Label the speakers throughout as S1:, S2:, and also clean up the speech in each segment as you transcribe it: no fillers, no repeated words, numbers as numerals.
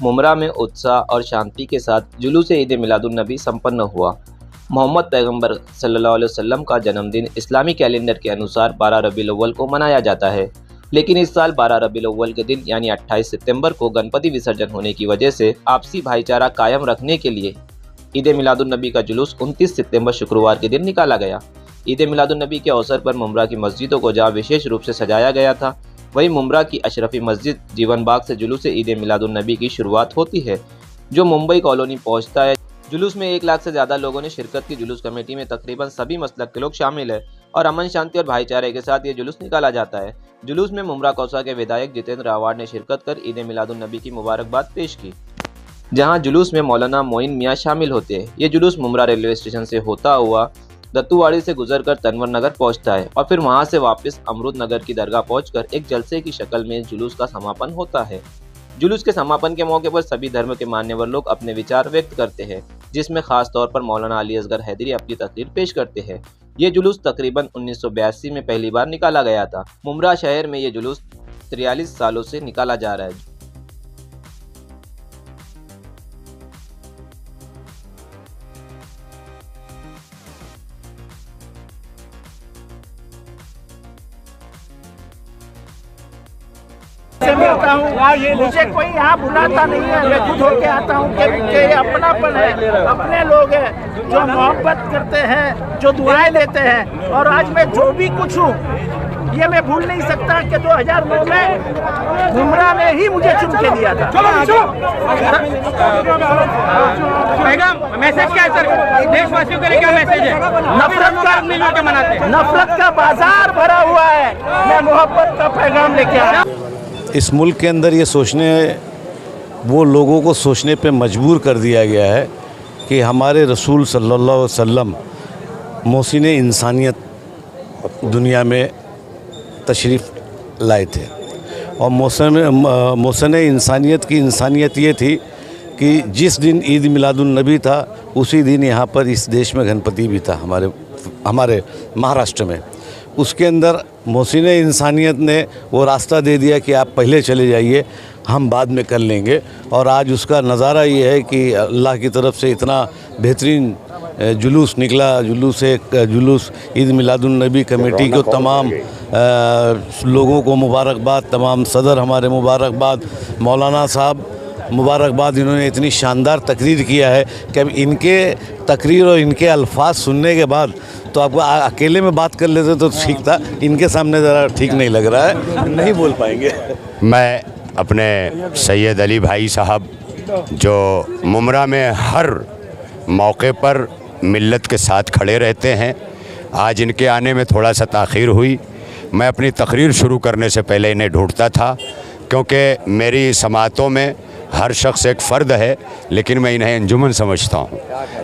S1: मुमरा में उत्साह और शांति के साथ जुलूस ईद मिलादुन्नबी संपन्न हुआ। मोहम्मद पैगंबर सल्लल्लाहु अलैहि वसल्लम का जन्मदिन इस्लामी कैलेंडर के अनुसार 12 रबीउल अव्वल को मनाया जाता है, लेकिन इस साल 12 रबीउल अव्वल के दिन यानी 28 सितंबर को गणपति विसर्जन होने की वजह से आपसी भाईचारा कायम रखने के लिए ईद मिलादुन्नबी का जुलूस 29 सितंबर शुक्रवार के दिन निकाला गया। ईद मिलादुन्नबी के अवसर पर मुमरा की मस्जिदों को जहाँ विशेष रूप से सजाया गया था, वहीं मुमरा की अशरफी मस्जिद जीवन बाग से जुलूस ईद मिलादुन्नबी की शुरुआत होती है, जो मुंबई कॉलोनी पहुंचता है। जुलूस में 1 लाख से ज़्यादा लोगों ने शिरकत की। जुलूस कमेटी में तकरीबन सभी मसलक के लोग शामिल है और अमन शांति और भाईचारे के साथ ये जुलूस निकाला जाता है। जुलूस में मुमरा कौसा के विधायक जितेंद्र आवाड ने शिरकत कर ईद मिलादुन्नबी की मुबारकबाद पेश की, जहां जुलूस में मौलाना मोइन मियाँ शामिल होते हैं। ये जुलूस मुमरा रेलवे स्टेशन से होता हुआ दत्तूवाड़ी से गुजरकर तनवर नगर पहुंचता है और फिर वहां से वापस अमरूद नगर की दरगाह पहुंचकर एक जलसे की शक्ल में जुलूस का समापन होता है। जुलूस के समापन के मौके पर सभी धर्म के मान्यवर लोग अपने विचार व्यक्त करते हैं, जिसमें खास तौर पर मौलाना अली असगर हैदरी अपनी तकरीर पेश करते हैं। ये जुलूस तकरीबन 1982 में पहली बार निकाला गया था। मुमरा शहर में ये जुलूस 43 सालों से निकाला जा रहा है।
S2: मिलता हूँ, मुझे कोई यहाँ बुलाता नहीं है, मैं खुद होके आता हूँ कि ये अपनापन है, अपने लोग हैं जो मोहब्बत करते हैं, जो दुआएं देते हैं। और आज मैं जो भी कुछ हूँ ये मैं भूल नहीं सकता कि 2009 में मुमरा में ही मुझे चुन के दिया था।
S3: मैसेज क्या है सर, देशवासियों के लिए क्या मैसेज है?
S2: नफरत का बाजार भरा हुआ है, मैं मोहब्बत का पैगाम लेके आया।
S4: इस मुल्क के अंदर ये सोचने, वो लोगों को सोचने पे मजबूर कर दिया गया है कि हमारे रसूल सल्लल्लाहु अलैहि वसल्लम मोहसिन इंसानियत दुनिया में तशरीफ़ लाए थे। और मोहसिन इंसानियत की इंसानियत ये थी कि जिस दिन ईद मिलादुन्नबी था उसी दिन यहाँ पर इस देश में गणपति भी था, हमारे महाराष्ट्र में। उसके अंदर मोहसिन इंसानियत ने वो रास्ता दे दिया कि आप पहले चले जाइए, हम बाद में कर लेंगे। और आज उसका नज़ारा ये है कि अल्लाह की तरफ से इतना बेहतरीन जुलूस निकला। जुलूस ईद मिलादुन्नबी कमेटी को तमाम लोगों को मुबारकबाद, तमाम सदर हमारे मुबारकबाद, मौलाना साहब मुबारकबाद। इन्होंने इतनी शानदार तकरीर किया है कि अब इनके तकरीर और इनके अल्फाज सुनने के बाद तो आपको अकेले में बात कर लेते तो ठीक था, इनके सामने ज़रा ठीक नहीं लग रहा है, नहीं बोल पाएंगे।
S5: मैं अपने सैयद अली भाई साहब जो मुमरा में हर मौके पर मिल्लत के साथ खड़े रहते हैं, आज इनके आने में थोड़ा सा ताख़ीर हुई। मैं अपनी तकरीर शुरू करने से पहले इन्हें ढूंढता था, क्योंकि मेरी समातों में हर शख्स एक फ़र्द है, लेकिन मैं इन्हें अंजुमन समझता हूँ।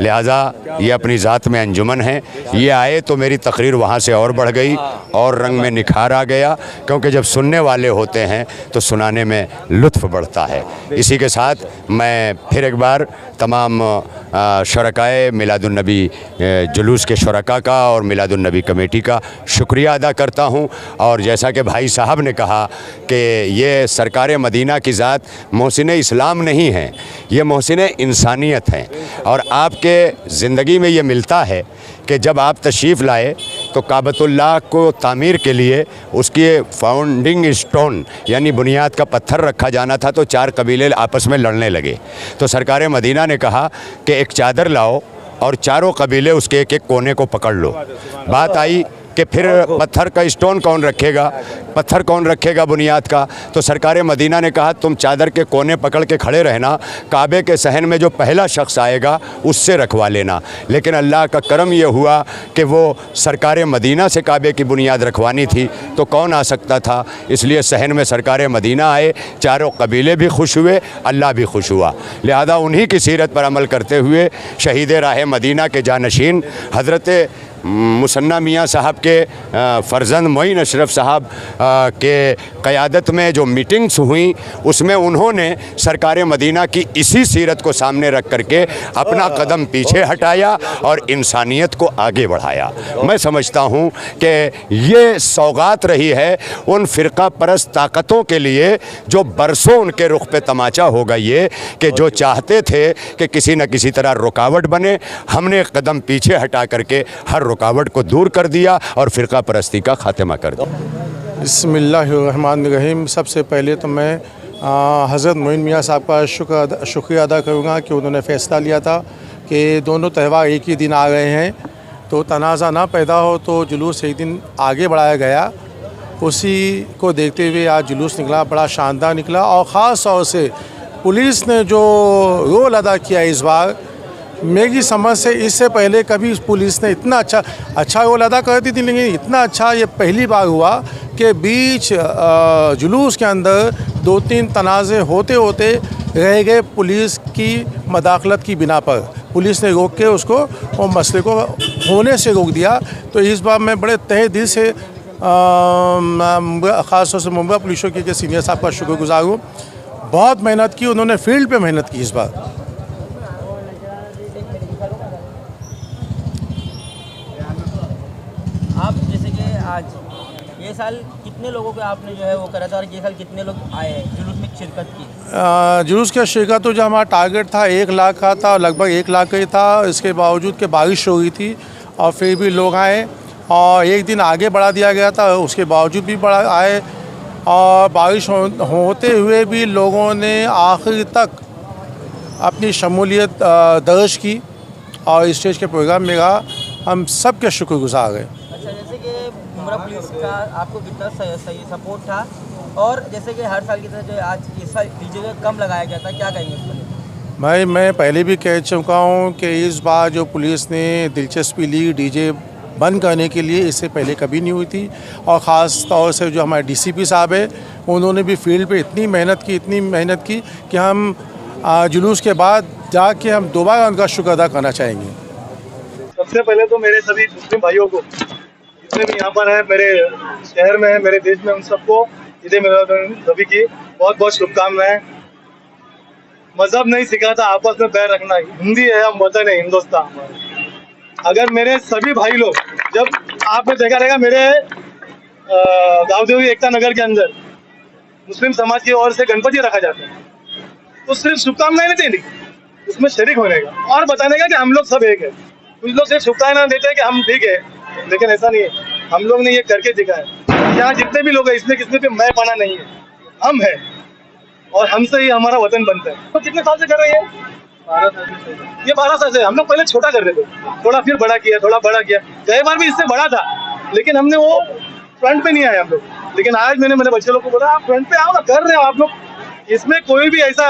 S5: लिहाजा ये अपनी ज़ात में अंजुमन है। ये आए तो मेरी तकरीर वहाँ से और बढ़ गई और रंग में निखार आ गया, क्योंकि जब सुनने वाले होते हैं तो सुनाने में लुत्फ़ बढ़ता है। इसी के साथ मैं फिर एक बार तमाम शुरकाए मिलादुन्नबी जुलूस के शुरका का और मिलादुन्नबी कमेटी का शुक्रिया अदा करता हूँ। और जैसा कि भाई साहब ने कहा कि ये सरकार मदीना की ज़ात मोहसिन इस्लाम नहीं है, ये मोहसिन इंसानियत हैं। और आपके ज़िंदगी में ये मिलता है कि जब आप तशरीफ़ लाए तो काबतुल्लाह को तामीर के लिए उसकी फाउंडिंग स्टोन यानी बुनियाद का पत्थर रखा जाना था, तो 4 कबीले आपस में लड़ने लगे। तो सरकार मदीना ने कहा कि एक चादर लाओ और चारों कबीले उसके एक एक कोने को पकड़ लो। बात आई कि फिर पत्थर का स्टोन कौन रखेगा, पत्थर कौन रखेगा बुनियाद का? तो सरकार मदीना ने कहा तुम चादर के कोने पकड़ के खड़े रहना, काबे के सहन में जो पहला शख्स आएगा उससे रखवा लेना। लेकिन अल्लाह का करम ये हुआ कि वो सरकार मदीना से काबे की बुनियाद रखवानी थी, तो कौन आ सकता था? इसलिए सहन में सरकार मदीना आए, चारों कबीले भी खुश हुए, अल्लाह भी खुश हुआ। लिहाजा उन्हीं की सीरत पर अमल करते हुए शहीद राह मदीना के जानशीन हज़रत मुसन्ना मियाँ साहब के फ़र्जंद मोइन अशरफ साहब के क़यादत में जो मीटिंग्स हुई उसमें उन्होंने सरकार मदीना की इसी सीरत को सामने रख करके अपना कदम पीछे हटाया और इंसानियत को आगे बढ़ाया। मैं समझता हूँ कि ये सौगात रही है उन फ़िरका परस्त ताकतों के लिए जो बरसों उनके रुख पे तमाचा होगा ये कि जो चाहते थे कि किसी न किसी तरह रुकावट बने, हमने कदम पीछे हटा करके हर रुकावट को दूर कर दिया और फ़िरका परस्ती का खात्मा कर दिया।
S6: बिस्मिल्लाहिर्रहमानिर्रहीम। सबसे पहले तो मैं हज़रत मोइन मियाँ साहब का शुक्रिया अदा करूँगा कि उन्होंने फ़ैसला लिया था कि दोनों त्यौहार एक ही दिन आ गए हैं तो तनाज़ा ना पैदा हो तो जुलूस एक दिन आगे बढ़ाया गया। उसी को देखते हुए आज जुलूस निकला, बड़ा शानदार निकला और ख़ास तौर से पुलिस ने जो रोल अदा किया इस बार, मेरी समझ से इससे पहले कभी पुलिस ने इतना अच्छा रोल अदा करती थी, लेकिन इतना अच्छा ये पहली बार हुआ कि बीच जुलूस के अंदर 2-3 तनाज़े होते होते रह गए पुलिस की मदाखलत की बिना पर। पुलिस ने रोक के उसको और मसले को होने से रोक दिया। तो इस बार मैं बड़े तहे दिल से ख़ास तौर से मुंबई पुलिस के सीनियर साहब का शुक्रगुजार हूँ। बहुत मेहनत की उन्होंने, फील्ड पे मेहनत की इस बार।
S3: आप जैसे कि आज ये साल कितने लोगों को आपने जो है वो करा था और ये साल कितने लोग आए हैं जुलूस में शिरकत की?
S6: जुलूस का शिरकत तो जो हमारा टारगेट था 1 लाख का था, लगभग 1 लाख का ही था। इसके बावजूद कि बारिश हो गई थी और फिर भी लोग आए और एक दिन आगे बढ़ा दिया गया था, उसके बावजूद भी आए और बारिश होते हुए भी लोगों ने आखिर तक अपनी शमूलियत दर्ज की और स्टेज के प्रोग्राम में रहा। हम सब के शुक्रगुजार हैं।
S3: अच्छा, जैसे कि मुमरा पुलिस का आपको कितना सही सपोर्ट था और जैसे कि हर साल की तरह जो आज इस साल डीजे कम लगाया गया था, क्या कहेंगे इस पर?
S6: मैं पहले भी कह चुका हूँ कि इस बार जो पुलिस ने दिलचस्पी ली डीजे बंद करने के लिए, इससे पहले कभी नहीं हुई थी। और ख़ास तौर से जो हमारे डीसीपी साहब है उन्होंने भी फील्ड पे इतनी मेहनत की कि हम जुलूस के बाद जाके हम दोबारा उनका शुक्र अदा करना चाहेंगे।
S7: सबसे पहले तो मेरे सभी मुस्लिम भाइयों को जितने भी यहाँ पर हैं, मेरे शहर में है, मेरे देश में, उन सबको ईद मिलादुन्नबी की बहुत बहुत शुभकामनाएं। मजहब नहीं सिखाता आपस में बैर रखना, हिंदी है, हम वतन है हिंदुस्तान। अगर मेरे सभी भाई लोग, जब आपने देखा रहेगा मेरे दाऊदेवी एकता नगर के अंदर मुस्लिम समाज की ओर से गणपति रखा जाता है, तो सिर्फ शुभकामनाएं नहीं देनी, उसमें शरीक होने का और बताने का कि हम लोग सब एक है। कुछ लोग सिर्फ शुभकामनाएं देते हैं कि हम ठीक है, लेकिन ऐसा नहीं है। हम लोग ने ये करके दिखाया। यहाँ जितने भी लोग हैं इसमें किसमें भी मैं बना नहीं है, हम है और हमसे ही हमारा वतन बनता है। तो कितने साल से कर रहे हैं? 12 साल से। ये 12 साल से। हम लोग पहले छोटा कर रहे थे, थोड़ा फिर बड़ा किया, थोड़ा बड़ा किया। कई बार भी इससे बड़ा था, लेकिन हमने वो फ्रंट पे नहीं आए हम लोग। लेकिन आज मैंने मेरे बच्चे लोग को बोला, आप फ्रंट पे आओ ना, कर रहे हो आप लोग। इसमें कोई भी ऐसा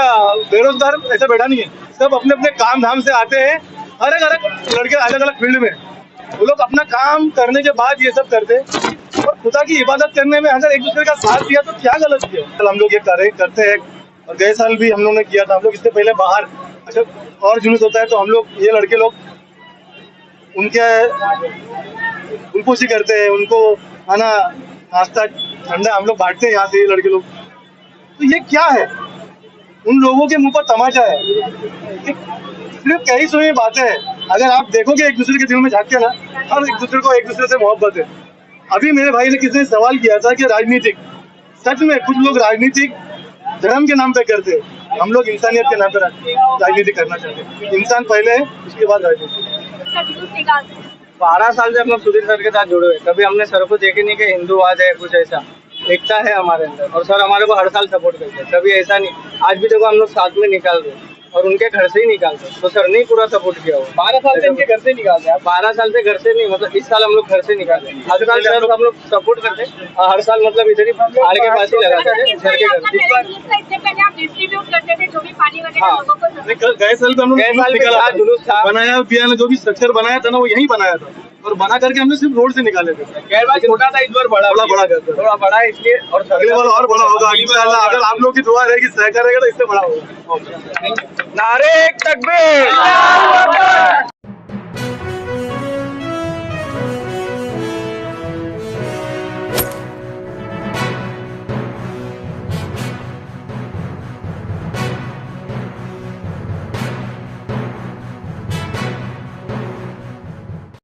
S7: बेरोजगार ऐसा बैठा नहीं है, सब अपने अपने काम धाम से आते हैं। अलग अलग लड़के अलग अलग फील्ड में, वो लोग अपना काम करने के बाद ये सब करते हैं। और खुदा की इबादत करने में अगर एक दूसरे का साथ दिया तो क्या गलत किया। हम लोग ये करते हैं और गए साल भी हम लोग ने किया था। हम लोग इससे पहले बाहर अच्छा और जुलूस होता है तो हम लोग ये लड़के लोग उनके गुलपोशी करते हैं, उनको खाना नाश्ता ठंडा हम लोग बांटते हैं यहाँ से ये लड़के लोग। तो ये क्या है? उन लोगों के मुंह पर तमाचा है। सिर्फ कही सुनी बातें हैं। अगर आप देखोगे एक दूसरे के दिल में झांक के ना, और एक दूसरे से मोहब्बत है। अभी मेरे भाई ने किसी ने सवाल किया था कि राजनीतिक, सच में कुछ लोग राजनीतिक धर्म के नाम पे करते हैं, हम लोग इंसानियत के नाम पे राजनीति करना चाहते हैं। इंसान पहले है, उसके बाद राजनीति।
S8: 12 साल से हम लोग सुधीर सर के साथ जुड़े हुए, कभी हमने सर को देखे नहीं कि हिंदूवाद है कुछ ऐसा, एकता है हमारे अंदर और सर हमारे को हर साल सपोर्ट करते हैं, कभी ऐसा नहीं। आज भी देखो हम लोग साथ में निकाल रहे हैं और उनके घर से ही निकालते, तो सर ने पूरा सपोर्ट किया हुआ। 12 साल से इनके घर से निकालते हैं। 12 साल से घर से नहीं, मतलब इस साल हम लोग घर से निकालते हैं। हर साल सर हम लोग सपोर्ट करते हैं और हर साल मतलब इधर ही आड़ के पास ही लगाते हैं घर के घर।
S7: गए साल भी हम लोग जुलूस था बनाया, पिया ने जो भी स्ट्रक्चर बनाया था ना वो यही बनाया था और बना करके हमने सिर्फ रोड से निकाले थे।
S8: छोटा था, इस बार बड़ा करते, थोड़ा बड़ा है इसलिए और
S7: अगले बार और बड़ा होगा इंशाल्लाह। अगर आप लोग की दुआ रहेगी, सहकार रहेगा तो इससे बड़ा होगा।
S8: नारे तकबीर।